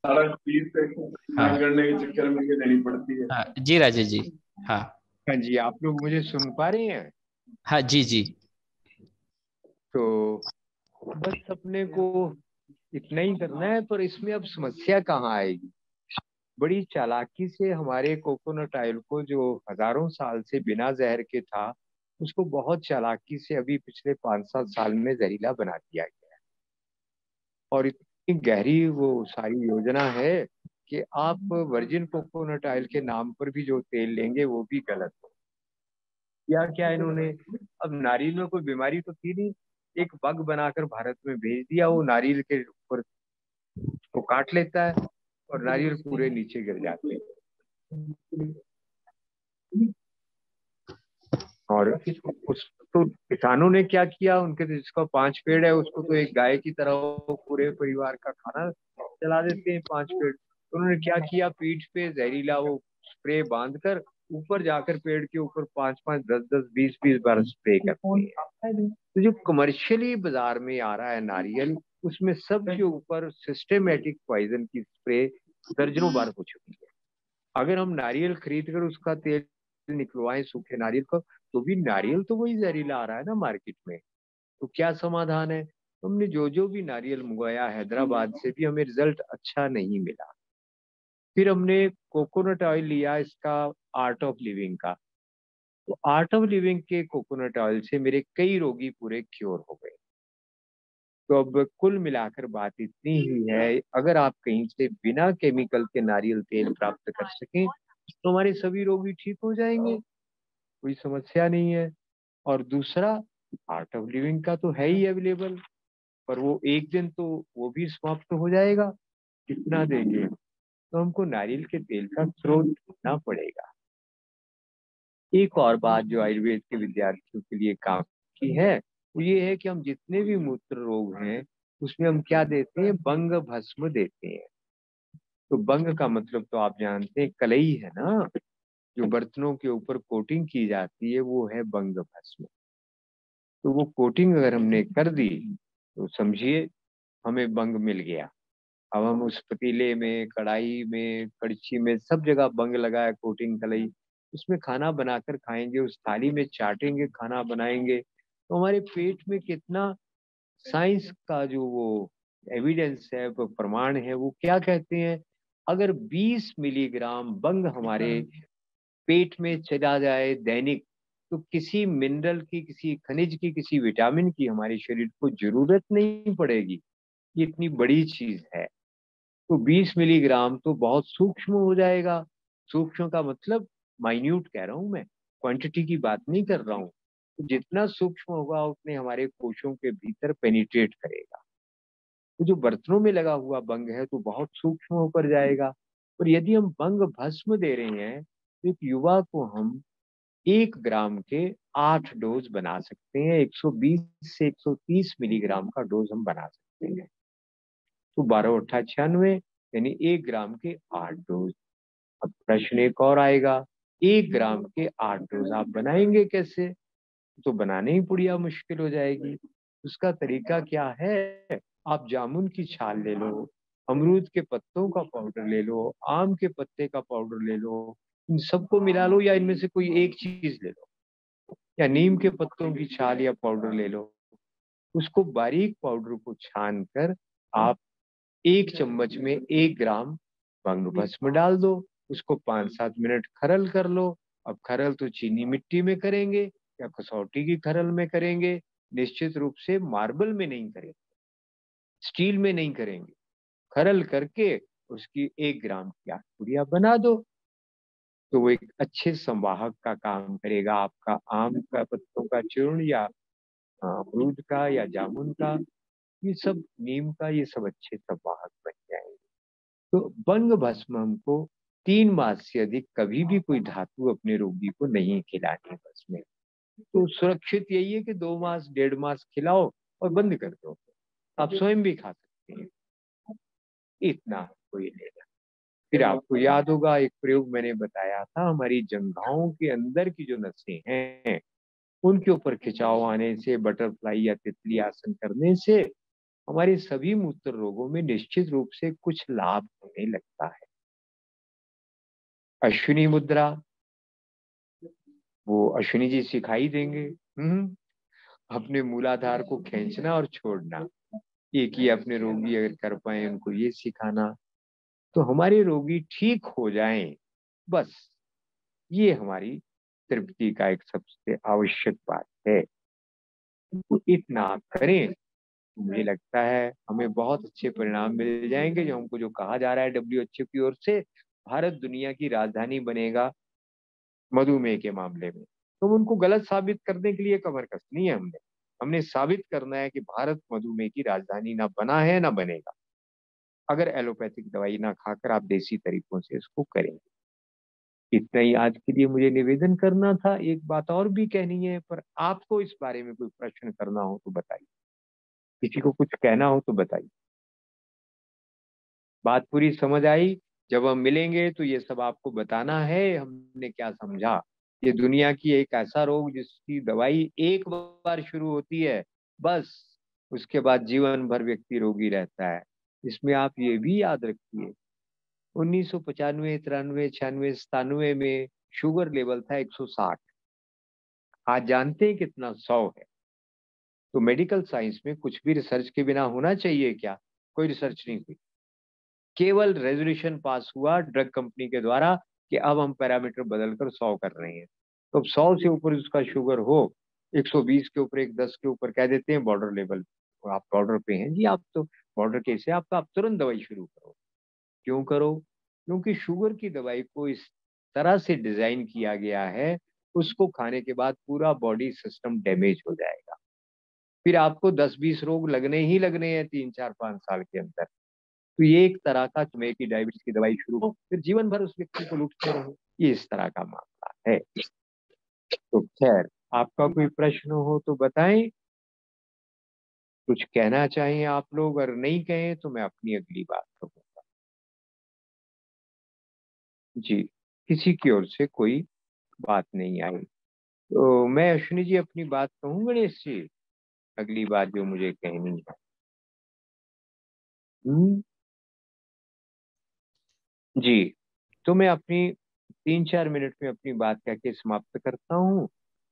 सारा फीस हाँ करने के चक्कर में ये देनी पड़ती है। हाँ जी राजेश जी। हाँ हाँ जी, आप लोग मुझे सुन पा रहे हैं? हाँ जी जी। तो बस अपने को इतना ही करना है, पर इसमें अब समस्या कहाँ आएगी? बड़ी चालाकी से हमारे कोकोनट ऑयल को, जो हजारों साल से बिना जहर के था, उसको बहुत चालाकी से अभी पिछले 5-7 साल में जहरीला बना दिया गया है। और इतनी गहरी वो सारी योजना है कि आप वर्जिन कोकोनट ऑयल के नाम पर भी जो तेल लेंगे वो भी गलत हो। क्या क्या इन्होंने, अब नारियल में कोई बीमारी तो थी नहीं, एक बग बनाकर भारत में भेज दिया, वो नारियल के ऊपर को काट लेता है और नारियल पूरे नीचे गिर जाते हैं। और उस तो किसानों ने क्या किया, उनके तो जिसका 5 पेड़ है उसको तो एक गाय की तरह वो पूरे परिवार का खाना चला देते हैं। 5 पेड़ तो उन्होंने क्या किया, पीठ पे जहरीला वो स्प्रे बांध कर ऊपर जाकर पेड़ के ऊपर 5-5, 10-10, 20-20 बार स्प्रे करते हैं। तो जो कमर्शियली बाजार में आ रहा है नारियल, उसमें सबके ऊपर सिस्टेमेटिक पॉइजन की स्प्रे दर्जनों बार हो चुकी है। अगर हम नारियल खरीद कर उसका तेल निकलवाएं सूखे नारियल का, तो भी नारियल तो वही जहरीला आ रहा है ना मार्केट में। तो क्या समाधान है? हमने जो जो भी नारियल मंगवाया हैदराबाद से भी, हमें रिजल्ट अच्छा नहीं मिला। फिर हमने कोकोनट ऑयल लिया इसका, आर्ट ऑफ लिविंग का। तो आर्ट ऑफ लिविंग के कोकोनट ऑयल से मेरे कई रोगी पूरे क्योर हो गए। तो अब कुल मिलाकर बात इतनी ही है, अगर आप कहीं से बिना केमिकल के नारियल तेल प्राप्त कर सकें तो हमारे सभी रोगी ठीक हो जाएंगे, कोई समस्या नहीं है। और दूसरा, आर्ट ऑफ लिविंग का तो है ही अवेलेबल, पर वो एक दिन तो वो भी समाप्त हो जाएगा। कितना देंगे? तो हमको नारियल के तेल का स्रोत ढूंढना पड़ेगा। एक और बात जो आयुर्वेद के विद्यार्थियों के लिए काम की है, वो ये है कि हम जितने भी मूत्र रोग हैं उसमें हम क्या देते हैं, बंग भस्म देते हैं। तो बंग का मतलब तो आप जानते हैं, कलई है ना, जो बर्तनों के ऊपर कोटिंग की जाती है, वो है बंग भस्म। तो वो कोटिंग अगर हमने कर दी तो समझिए हमें बंग मिल गया। अब हम उस पतीले में, कढ़ाई में, कड़छी में, सब जगह बंग लगाया, कोटिंग कलई, उसमें खाना बनाकर खाएंगे, उस थाली में चाटेंगे, खाना बनाएंगे, तो हमारे पेट में कितना साइंस का जो वो एविडेंस है, वो प्रमाण है, वो क्या कहते हैं, अगर 20 मिलीग्राम बंग हमारे पेट में चला जाए दैनिक, तो किसी मिनरल की, किसी खनिज की, किसी विटामिन की हमारे शरीर को जरूरत नहीं पड़ेगी। ये इतनी बड़ी चीज है। तो 20 मिलीग्राम तो बहुत सूक्ष्म हो जाएगा। सूक्ष्म का मतलब माइन्यूट कह रहा हूं मैं, क्वांटिटी की बात नहीं कर रहा हूँ। तो जितना सूक्ष्म होगा उतने हमारे कोशों के भीतर पेनिट्रेट करेगा। तो जो बर्तनों में लगा हुआ बंग है तो बहुत सूक्ष्म होकर जाएगा। और यदि हम बंग भस्म दे रहे हैं तो एक युवा को हम 1 ग्राम के 8 डोज बना सकते हैं। 120 से 130 मिलीग्राम का डोज हम बना सकते हैं। तो 12×8 = 96, यानी 1 ग्राम के 8 डोज। अब प्रश्न एक और आएगा, 1 ग्राम के 8 डोज आप बनाएंगे कैसे? तो बनाने ही पुड़िया मुश्किल हो जाएगी। उसका तरीका क्या है, आप जामुन की छाल ले लो, अमरूद के पत्तों का पाउडर ले लो, आम के पत्ते का पाउडर ले लो, इन सबको मिला लो, या इनमें से कोई एक चीज ले लो, या नीम के पत्तों की छाल या पाउडर ले लो। उसको बारीक पाउडर को छान कर आप 1 चम्मच में 1 ग्राम भंग भस्म डाल दो। उसको 5-7 मिनट खरल कर लो। अब खरल तो चीनी मिट्टी में करेंगे या कसौटी की खरल में करेंगे, निश्चित रूप से मार्बल में नहीं करेंगे, स्टील में नहीं करेंगे। खरल करके उसकी 1 ग्राम की आप पुड़िया बना दो। तो वो एक अच्छे संवाहक का काम करेगा, आपका आम का पत्तों का चूर्ण, या अमरूद का, या जामुन का, ये सब, नीम का, ये सब अच्छे संवाहक बन जाएंगे। तो बंग भस्म हमको 3 मास से अधिक कभी भी कोई धातु अपने रोगी को नहीं खिलानी है बस में। तो सुरक्षित यही है कि 2 मास, 1.5 मास खिलाओ और बंद कर दो। आप स्वयं भी खा सकते हैं, इतना आपको ये लेना। फिर आपको याद होगा एक प्रयोग मैंने बताया था, हमारी जंघाओं के अंदर की जो नसें हैं उनके ऊपर खिंचाव आने से, बटरफ्लाई या तितली आसन करने से हमारे सभी मूत्र रोगों में निश्चित रूप से कुछ लाभ होने लगता है। अश्विनी मुद्रा वो अश्विनी जी सिखाई देंगे। अपने मूलाधार को खींचना और छोड़ना, एक ही अपने रोगी अगर कर पाए उनको ये सिखाना, तो हमारे रोगी ठीक हो जाएं, बस ये हमारी तृप्ति का एक सबसे आवश्यक बात है। तो इतना आप करें, मुझे लगता है हमें बहुत अच्छे परिणाम मिल जाएंगे। जो हमको जो कहा जा रहा है WHO की ओर से, भारत दुनिया की राजधानी बनेगा मधुमेह के मामले में, तो उनको गलत साबित करने के लिए कमर कसनी है। हमने साबित करना है कि भारत मधुमेह की राजधानी ना बना है ना बनेगा, अगर एलोपैथिक दवाई ना खाकर आप देसी तरीकों से इसको करेंगे। इतना ही आज के लिए मुझे निवेदन करना था। एक बात और भी कहनी है, पर आपको इस बारे में कोई प्रश्न करना हो तो बताइए, किसी को कुछ कहना हो तो बताइए। बात पूरी समझ आई? जब हम मिलेंगे तो ये सब आपको बताना है हमने क्या समझा। ये दुनिया की एक ऐसा रोग जिसकी दवाई एक बार शुरू होती है, बस उसके बाद जीवन भर व्यक्ति रोगी रहता है। इसमें आप ये भी याद रखिए, 1995, 93, 96, 97 में शुगर लेवल था 160, आज जानते हैं कितना, 100 है। तो मेडिकल साइंस में कुछ भी रिसर्च के बिना होना चाहिए क्या? कोई रिसर्च नहीं हुई, केवल रेजोल्यूशन पास हुआ ड्रग कंपनी के द्वारा कि अब हम पैरामीटर बदलकर 100 कर रहे हैं। तो अब 100 से ऊपर उसका शुगर हो, 120 के ऊपर, 110 के ऊपर, कह देते हैं बॉर्डर लेवल, आप बॉर्डर पे हैं जी, आप तो बॉर्डर केस है आपका, आप तुरंत दवाई शुरू करो। क्यों करो? क्योंकि शुगर की दवाई को इस तरह से डिजाइन किया गया है, उसको खाने के बाद पूरा बॉडी सिस्टम डैमेज हो जाएगा, फिर आपको 10-20 रोग लगने ही लगने हैं 3-4-5 साल के अंदर। तो ये एक तरह का तुम्हें की डायबिटीज की दवाई शुरू हो, फिर जीवन भर उस व्यक्ति को लूटते रहो, ये इस तरह का मामला है। तो खैर, आपका कोई प्रश्न हो तो बताएं, कुछ कहना चाहें आप लोग, अगर नहीं कहें तो मैं अपनी अगली बात करूंगा। जी, किसी की ओर से कोई बात नहीं आई, तो मैं अश्विनी जी अपनी बात कहूँ गणेश जी, अगली बात जो मुझे कहनी है। हम्म, जी, तो मैं अपनी 3-4 मिनट में अपनी बात कह के समाप्त करता हूँ।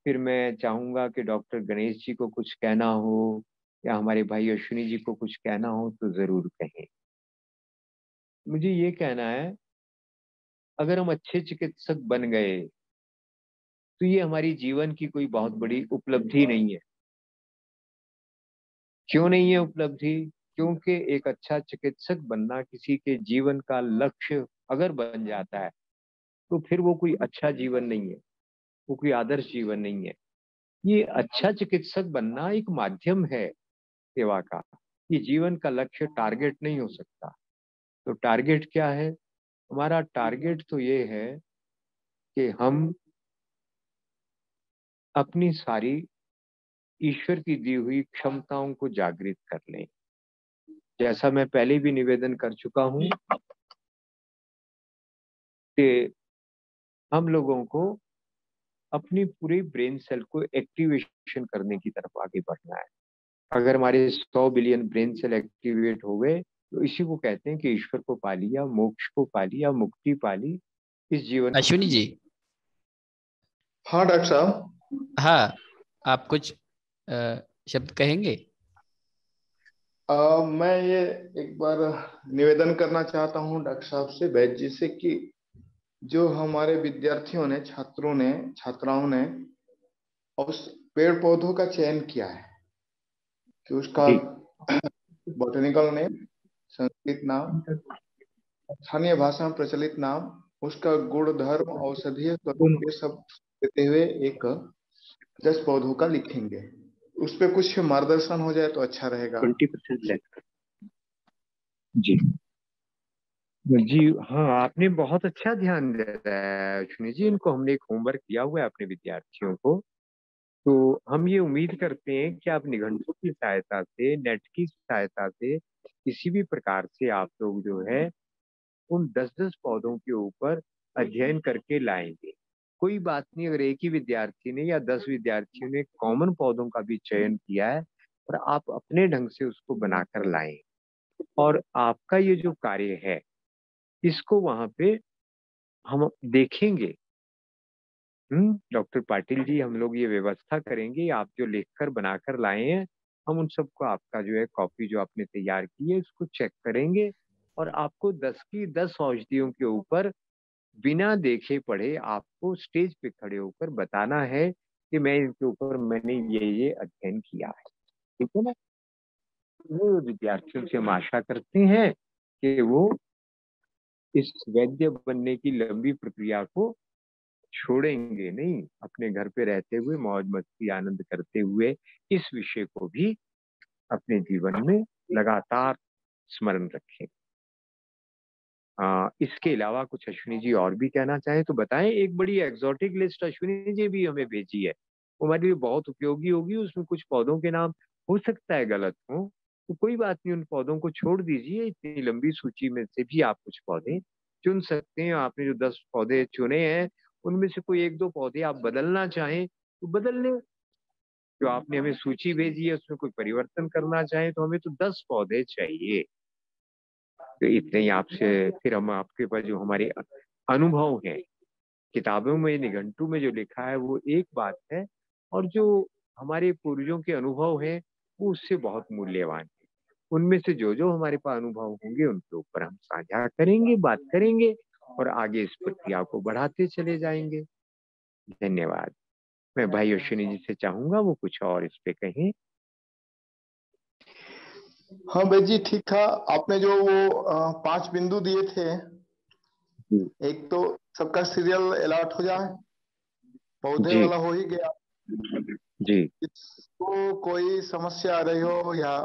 फिर मैं चाहूंगा कि डॉक्टर गणेश जी को कुछ कहना हो या हमारे भाई अश्विनी जी को कुछ कहना हो तो जरूर कहें। मुझे ये कहना है, अगर हम अच्छे चिकित्सक बन गए तो ये हमारी जीवन की कोई बहुत बड़ी उपलब्धि नहीं है। क्यों नहीं है उपलब्धि? क्योंकि एक अच्छा चिकित्सक बनना किसी के जीवन का लक्ष्य अगर बन जाता है तो फिर वो कोई अच्छा जीवन नहीं है, वो कोई आदर्श जीवन नहीं है। ये अच्छा चिकित्सक बनना एक माध्यम है सेवा का, ये जीवन का लक्ष्य टारगेट नहीं हो सकता। तो टारगेट क्या है? हमारा टारगेट तो ये है कि हम अपनी सारी ईश्वर की दी हुई क्षमताओं को जागृत कर लें। जैसा मैं पहले भी निवेदन कर चुका हूं कि हम लोगों को अपनी पूरी ब्रेन सेल को एक्टिवेशन करने की तरफ आगे बढ़ना है। अगर हमारे 100 बिलियन ब्रेन सेल एक्टिवेट हो गए तो इसी को कहते हैं कि ईश्वर को पा लिया, मोक्ष को पा लिया, मुक्ति पा ली इस जीवन। अश्विनी जी। हाँ डॉक्टर साहब। हाँ, आप कुछ शब्द कहेंगे? मैं ये एक बार निवेदन करना चाहता हूँ डॉक्टर साहब से, वैद्य जी से, कि जो हमारे विद्यार्थियों ने, छात्रों ने, छात्राओं ने उस पेड़ पौधों का चयन किया है कि उसका जी, बॉटनिकल नेम, संस्कृत नाम, स्थानीय भाषा में प्रचलित नाम, उसका गुण धर्म, औषधीय स्वरूप, ये सब देते हुए एक 10 पौधों का लिखेंगे। उस पे कुछ मार्गदर्शन हो जाए तो अच्छा रहेगा। 20% लेस। जी जी, हाँ, आपने बहुत अच्छा ध्यान दिया है अश्विनी जी। इनको हमने एक होमवर्क दिया हुआ है अपने विद्यार्थियों को, तो हम ये उम्मीद करते हैं कि आप निघंटू की सहायता से, नेट की सहायता से, किसी भी प्रकार से आप लोग जो है उन 10-10 पौधों के ऊपर अध्ययन करके लाएंगे। कोई बात नहीं, अगर एक ही विद्यार्थी ने या 10 विद्यार्थियों ने कॉमन पौधों का भी चयन किया है और आप अपने ढंग से उसको बनाकर लाएं। और आपका ये जो कार्य है इसको वहां पे हम देखेंगे। डॉक्टर पाटिल जी, हम लोग ये व्यवस्था करेंगे, आप जो लिखकर बनाकर लाए हैं हम उन सबको, आपका जो है कॉपी जो आपने तैयार की है उसको चेक करेंगे, और आपको 10 की 10 औषधियों के ऊपर बिना देखे पढ़े आपको स्टेज पे खड़े होकर बताना है कि मैं इनके ऊपर मैंने ये अध्ययन किया है। ठीक है ना? वो विद्यार्थियों से हम आशा करते हैं कि वो इस वैद्य बनने की लंबी प्रक्रिया को छोड़ेंगे नहीं, अपने घर पे रहते हुए मौज मस्ती आनंद करते हुए इस विषय को भी अपने जीवन में लगातार स्मरण रखें। इसके अलावा कुछ अश्विनी जी और भी कहना चाहें तो बताएं। एक बड़ी एग्जॉटिक लिस्ट अश्विनी जी भी हमें भेजी है, वो हमारे लिए बहुत उपयोगी होगी। उसमें कुछ पौधों के नाम हो सकता है गलत हो, तो कोई बात नहीं, उन पौधों को छोड़ दीजिए। इतनी लंबी सूची में से भी आप कुछ पौधे चुन सकते हैं। आपने जो 10 पौधे चुने हैं उनमें से कोई 1-2 पौधे आप बदलना चाहें तो बदल लें। जो आपने हमें सूची भेजी है उसमें कोई परिवर्तन करना चाहें तो हमें तो 10 पौधे चाहिए। तो इतने ही आपसे, फिर हम आपके पास जो हमारे अनुभव है, किताबों में निघंटू में जो लिखा है वो एक बात है, और जो हमारे पूर्वजों के अनुभव है वो उससे बहुत मूल्यवान है। उनमें से जो जो हमारे पास अनुभव होंगे उनके ऊपर हम साझा करेंगे, बात करेंगे और आगे इस प्रक्रिया को बढ़ाते चले जाएंगे। धन्यवाद। मैं भाई अश्विनी जी से चाहूंगा वो कुछ और इस पे कहें। हाँ भाई जी, ठीक था। आपने जो वो 5 बिंदु दिए थे, एक तो सबका सीरियल अलॉट हो जाए, पौधे जी वाला हो ही गया। जी इसको कोई समस्या आ रही हो या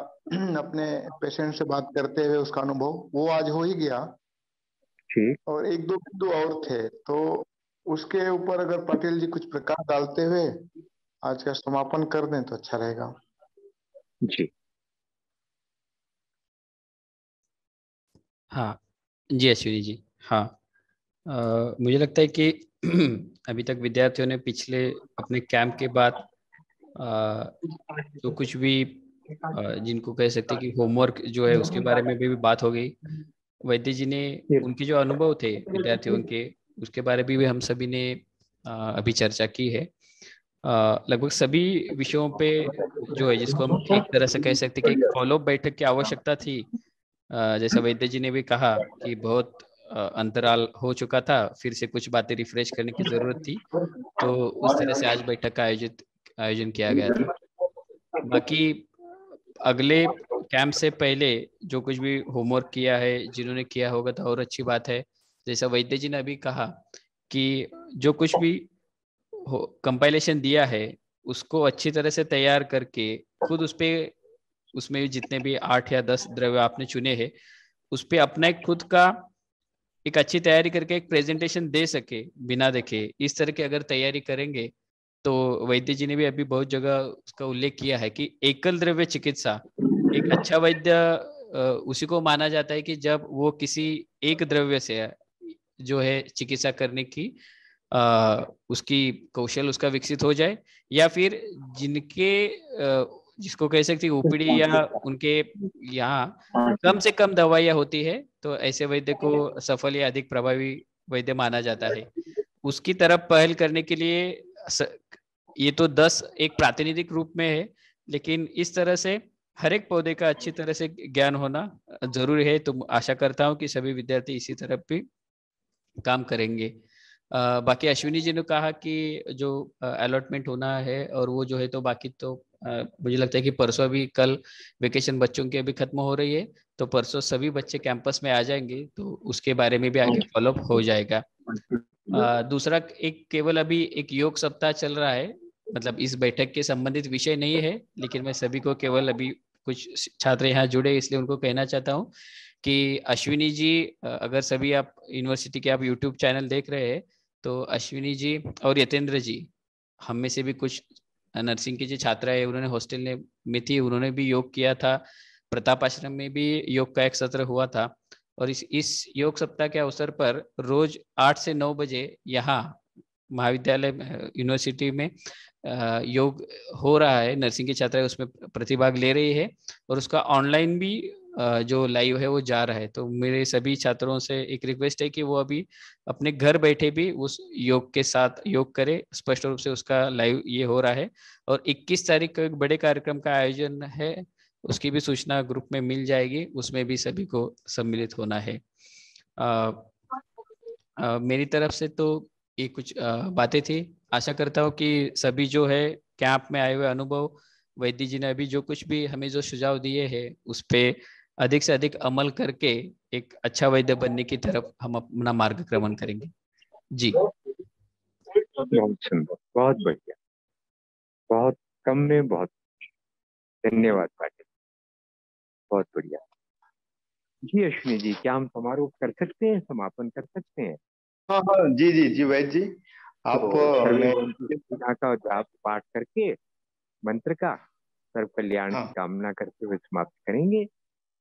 अपने पेशेंट से बात करते हुए उसका अनुभव, वो आज हो ही गया। ठीक। और एक दो बिंदु और थे, तो उसके ऊपर अगर पटेल जी कुछ प्रकाश डालते हुए आज का समापन कर दें तो अच्छा रहेगा। जी हाँ जी अश्विनी जी। हाँ, मुझे लगता है कि अभी तक विद्यार्थियों ने पिछले अपने कैंप के बाद जो कुछ भी जिनको कह सकते हैं कि होमवर्क जो है उसके बारे में भी बात हो गई। वैद्य जी ने उनके जो अनुभव थे विद्यार्थियों के, उसके बारे में भी हम सभी ने अभी चर्चा की है। लगभग सभी विषयों पे जो है, जिसको हम एक तरह से कह सकते हैं कि एक फॉलोअप बैठक की आवश्यकता थी। जैसा वैद्य जी ने भी कहा कि बहुत अंतराल हो चुका था, फिर से कुछ बातें रिफ्रेश करने की जरूरत थी, तो उस तरह से आज बैठक का आयोजन किया गया था। बाकी अगले कैंप से पहले जो कुछ भी होमवर्क किया है, जिन्होंने किया होगा तो और अच्छी बात है। जैसा वैद्य जी ने अभी कहा कि जो कुछ भी कंपाइलेशन दिया है उसको अच्छी तरह से तैयार करके खुद उस पे, उसमें जितने भी 8 या 10 द्रव्य आपने चुने हैं उस पे अपना एक खुद का एक अच्छी तैयारी करके एक प्रेजेंटेशन दे सके बिना देखे, इस तरह की अगर तैयारी करेंगे तो वैद्य जी ने भी अभी बहुत जगह उसका उल्लेख किया है कि एकल द्रव्य चिकित्सा, एक अच्छा वैद्य उसी को माना जाता है कि जब वो किसी एक द्रव्य से जो है चिकित्सा करने की उसकी कौशल उसका विकसित हो जाए, या फिर जिनके जिसको कह सकते हैं ओपीडी या उनके यहाँ कम से कम दवाइयाँ होती है, तो ऐसे वैद्य को सफल या अधिक प्रभावी वैद्य माना जाता है। उसकी तरफ पहल करने के लिए ये तो 10 एक प्रातिनिधिक रूप में है, लेकिन इस तरह से हर एक पौधे का अच्छी तरह से ज्ञान होना जरूरी है। तो आशा करता हूँ कि सभी विद्यार्थी इसी तरफ भी काम करेंगे। बाकी अश्विनी जी ने कहा कि जो अलॉटमेंट होना है और वो जो है, तो बाकी तो मुझे लगता है कि परसों अभी, कल वेकेशन बच्चों की अभी खत्म हो रही है, तो परसों सभी बच्चे कैंपस में आ जाएंगे, तो उसके बारे में भी आगे फॉलोअप हो जाएगा। दूसरा, एक केवल अभी एक योग सप्ताह चल रहा है, मतलब इस बैठक के संबंधित विषय नहीं है, लेकिन मैं सभी को केवल अभी कुछ छात्र यहाँ जुड़े इसलिए उनको कहना चाहता हूँ कि अश्विनी जी, अगर सभी आप यूनिवर्सिटी के आप यूट्यूब चैनल देख रहे हैं तो अश्विनी जी और यतेंद्र जी, हम में से भी कुछ नर्सिंग की जो छात्रा है उन्होंने हॉस्टल में थी, उन्होंने भी योग किया था। प्रताप आश्रम में भी योग का एक सत्र हुआ था, और इस योग सप्ताह के अवसर पर रोज 8 से 9 बजे यहाँ महाविद्यालय यूनिवर्सिटी में योग हो रहा है, नर्सिंग की छात्राएं उसमें प्रतिभाग ले रही है और उसका ऑनलाइन भी जो लाइव है वो जा रहा है। तो मेरे सभी छात्रों से एक रिक्वेस्ट है कि वो अभी अपने घर बैठे भी उस योग के साथ योग करे। स्पष्ट रूप से उसका लाइव ये हो रहा है और 21 तारीख को एक बड़े कार्यक्रम का आयोजन है, उसकी भी सूचना ग्रुप में मिल जाएगी, उसमें भी सभी को सम्मिलित होना है। मेरी तरफ से तो ये कुछ बातें थी। आशा करता हूँ कि सभी जो है कैंप में आए हुए अनुभव, वैद्य जी ने अभी जो कुछ भी हमें जो सुझाव दिए हैं उस पे अधिक से अधिक अमल करके एक अच्छा वैद्य बनने की तरफ हम अपना मार्गक्रमण करेंगे। जी बहुत सुंदर, बहुत बढ़िया, बहुत कम में बहुत धन्यवाद पाटिल, बहुत बढ़िया। जी अश्विनी जी, क्या हम समारोह कर सकते हैं, समापन कर सकते हैं? हाँ हाँ, जी जी जी वैद्य जी, आप तो सर्वे मैं भवन्तु सुखिनः का जाप पाठ करके मंत्र का सर्व कल्याण की हाँ कामना करते हुए समाप्त करेंगे।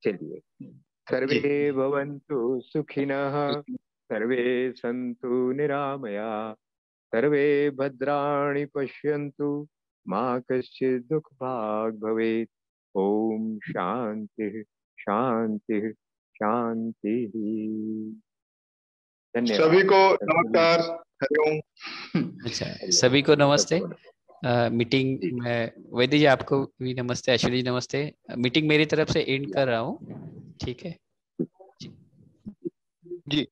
चलिए, जी सर्वे भवन्तु सुखिनः, सर्वे सन्तु निरामया, सर्वे भद्राणि पश्यन्तु, मा कश्चित् दुःखभाग् भवेत्। ओम शांति शांति शांति। धन्यवाद सभी को सभी। नमस्कार, हरिओम। अच्छा, सभी को नमस्ते। सबको मीटिंग जी में वैद्य जी आपको भी नमस्ते, अश्विनी जी नमस्ते। मीटिंग मेरी तरफ से एंड कर रहा हूँ। ठीक है जी। जी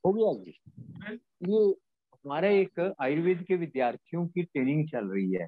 हो गया जी। ये हमारा एक आयुर्वेद के विद्यार्थियों की ट्रेनिंग चल रही है।